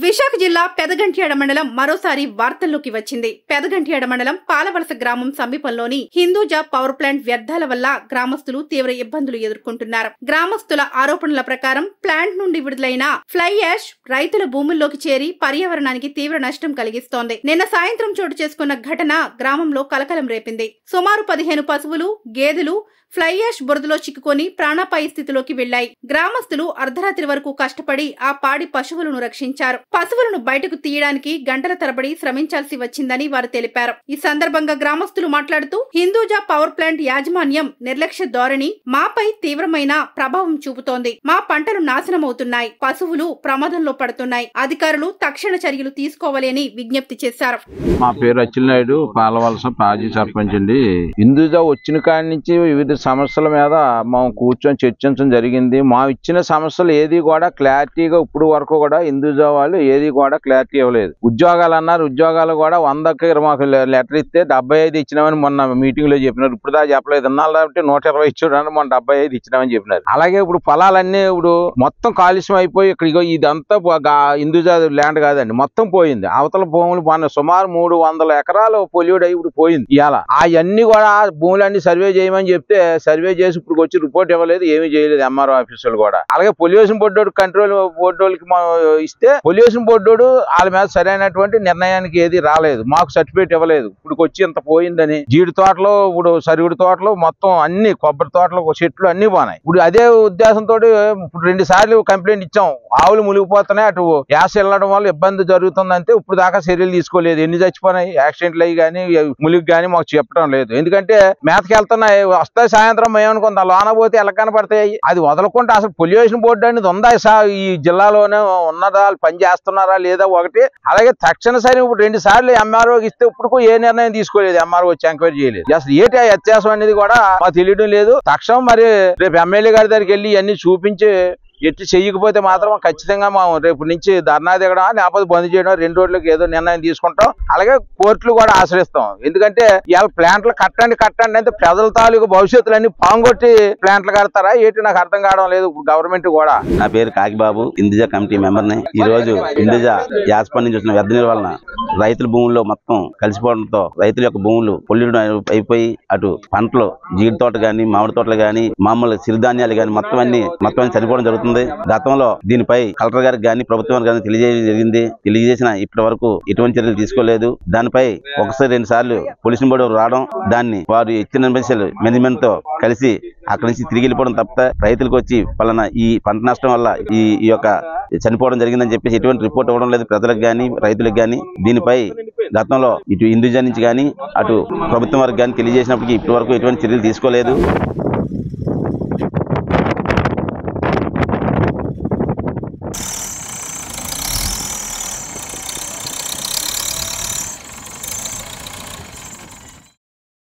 విశాఖ జిల్లా పెదగంట్యాడ మండలం మరోసారి వార్తల్లోకి వచ్చింది. పెదగంట్యాడ మండలం పాలవలస గ్రామం సమీపంలోని హిందూజా పవర్ ప్లాంట్ వ్యర్థాల వల్ల గ్రామస్తులు తీవ్ర ఇబ్బందులు ఎదుర్కొంటున్నారు. గ్రామస్తుల ఆరోపణల ప్రకారం ప్లాంట్ నుండి విడుదలైన ఫ్లై యాష్ రైతుల భూముల్లోకి చేరి పర్యావరణానికి తీవ్ర నష్టం కలిగిస్తోంది. నిన్న సాయంత్రం చోటు చేసుకున్న ఘటన గ్రామంలో కలకలం రేపింది. సుమారు 15 పశువులు, గేదెలు ఫ్లై యాష్ బురదలో చిక్కుకొని ప్రాణాపాయ స్థితిలోకి వెళ్లాయి. గ్రామస్తులు అర్ధరాత్రి వరకు కష్టపడి ఆ పాడి పశువులను రక్షించారు. పశువులను బయటకు తీయడానికి గంటల తరబడి శ్రమించాల్సి వచ్చిందని వారు తెలిపారు. ఈ సందర్భంగా గ్రామస్తులు మాట్లాడుతూ హిందూజా పవర్ ప్లాంట్ యాజమాన్యం నిర్లక్ష్య ధోరణి మాపై తీవ్రమైన ప్రభావం చూపుతోంది. మా పంటలు నాశనమవుతున్నాయి, పశువులు ప్రమాదంలో పడుతున్నాయి. అధికారులు తక్షణ చర్యలు తీసుకోవాలి అని విజ్ఞప్తి చేశారు. మా పేరు అచ్చినాయుడు, పాలవలస మాజీ సర్పంచ్ అండి. హిందూజా వచ్చిన కాడి నుంచి వివిధ సమస్యల మీద మనం కూర్చొని చర్చించడం జరిగింది. మా ఇచ్చిన సమస్యలు ఏది కూడా క్లారిటీగా ఇప్పుడు వరకు కూడా హిందూజా వాళ్ళు ఏది కూడా క్లారిటీ ఇవ్వలేదు. ఉద్యోగాలు అన్నారు, ఉద్యోగాలు కూడా 100కి మాకు లెటర్ ఇస్తే 75 ఇచ్చినామని మొన్న మీటింగ్ లో చెప్పినారు. ఇప్పుడు దాకా చెప్పలేదు. ఇన్నాళ్ళు కాబట్టి 120 ఇచ్చాడు, మొన్న 75 ఇచ్చినామని చెప్పినారు. అలాగే ఇప్పుడు పొలాలన్నీ ఇప్పుడు మొత్తం కాలుష్యం అయిపోయి ఇక్కడ ఇదంతా హిందూజా ల్యాండ్ కాదండి, మొత్తం పోయింది. అవతల భూములు సుమారు 300 ఎకరాలు పొల్యూడ్ అయ్యి ఇప్పుడు పోయింది. ఇవాళ అవన్నీ కూడా భూములన్నీ సర్వే చేయమని చెప్తే సర్వే చేసి ఇప్పుడు వచ్చి రిపోర్ట్ ఇవ్వలేదు, ఏమీ చేయలేదు ఎంఆర్ఓ ఆఫీసులు కూడా. అలాగే పొల్యూషన్ బోర్డు కంట్రోల్ బోర్డు వాళ్ళకి ఇస్తే పొల్యూషన్ బోర్డు వాళ్ళ మీద సరైనటువంటి నిర్ణయానికి ఏది రాలేదు, మాకు సర్టిఫికేట్ ఇవ్వలేదు. ఇప్పుడు వచ్చి ఇంత పోయిందని జీడి తోటలు, ఇప్పుడు సరుగుడి తోటలు, మొత్తం అన్ని కొబ్బరి తోటలు, చెట్లు అన్ని పోనాయి. ఇప్పుడు అదే ఉద్దేశంతో ఇప్పుడు 2 సార్లు కంప్లైంట్ ఇచ్చాం. ఆవులు మునిగిపోతున్నాయి, అటు యాస వెళ్ళడం వల్ల ఇబ్బంది జరుగుతుందంటే ఇప్పుడు దాకా చర్యలు తీసుకోలేదు. ఎన్ని చచ్చిపోయినాయి యాక్సిడెంట్లు అయ్యి కానీ ములిగి కానీ మాకు చెప్పడం లేదు. ఎందుకంటే మేతకి వెళ్తున్నాయి, వస్తాయి సాయంత్రం ఏమనుకుంటా లోన పోతే ఎలా కనపడతాయి. అది వదలకుండా అసలు పొల్యూషన్ బోర్డు అనేది ఉందా ఈ జిల్లాలోనే ఉన్నదా, పని చేస్తున్నారా లేదా ఒకటి. అలాగే తక్షణ సరే ఇప్పుడు 2 సార్లు ఎంఆర్ఓకి ఇస్తే ఇప్పుడు ఏ నిర్ణయం తీసుకోలేదు, ఎంఆర్ఓ వచ్చి ఎంక్వైరీ చేయలేదు. అసలు ఏంటి వ్యత్యాసం అనేది కూడా మాకు తెలియడం లేదు. తక్షణం మరి రేపు ఎమ్మెల్యే గారి దగ్గరికి వెళ్ళి ఇవన్నీ చూపించి ఎట్టి చెయ్యకపోతే మాత్రం ఖచ్చితంగా మనం రేపు నుంచి ధర్నా దిగడం, లేకపోతే బంద్ చేయడం, 2 రోజులకు ఏదో నిర్ణయం తీసుకుంటాం. అలాగే కోర్టులు కూడా ఆశ్రయిస్తాం. ఎందుకంటే ఇవాళ ప్లాంట్లు కట్టండి అంటే ప్రజల తాలూకు భవిష్యత్తులన్నీ పాంగొట్టి ప్లాంట్లు కడతారా ఏంటి నాకు అర్థం కావడం లేదు గవర్నమెంట్ కూడా. నా పేరు కాకిబాబు, హిందూజా కమిటీ మెంబర్ని. ఈ రోజు హిందూజా యాస్పన్ నుంచి వచ్చిన వ్యర్థ నీరు వలన రైతుల భూముల్లో మొత్తం కలిసిపోవడంతో రైతుల యొక్క భూములు పొల్యూట్ అయిపోయి అటు పంటలు జీడి తోట గాని, మామిడి తోటలు గాని, మామూలు సిరిధాన్యాలు గాని మొత్తం అన్ని చనిపోవడం జరుగుతుంది. గతంలో దీనిపై కలెక్టర్ గారికి గాని ప్రభుత్వం గాని తెలియజేయడం జరిగింది. తెలియజేసిన ఇప్పటి వరకు ఎటువంటి చర్యలు తీసుకోలేదు. దానిపై 1-2 సార్లు పొల్యూషన్ బోర్డు రావడం, దాన్ని వారు ఇచ్చిన మేనేజ్మెంట్ తో కలిసి అక్కడి నుంచి తిరిగి వెళ్ళిపోవడం తప్ప రైతులకు వచ్చి పలానా ఈ పంట నష్టం వల్ల ఈ యొక్క చనిపోవడం జరిగిందని చెప్పేసి ఎటువంటి రిపోర్ట్ ఇవ్వడం లేదు ప్రజలకు గాని రైతులకు గాని. దీనిపై గతంలో ఇటు హిందూజా నుంచి గాని అటు ప్రభుత్వం వారికి గాని తెలియజేసినప్పటికీ ఇప్పటి వరకు ఎటువంటి చర్యలు తీసుకోలేదు.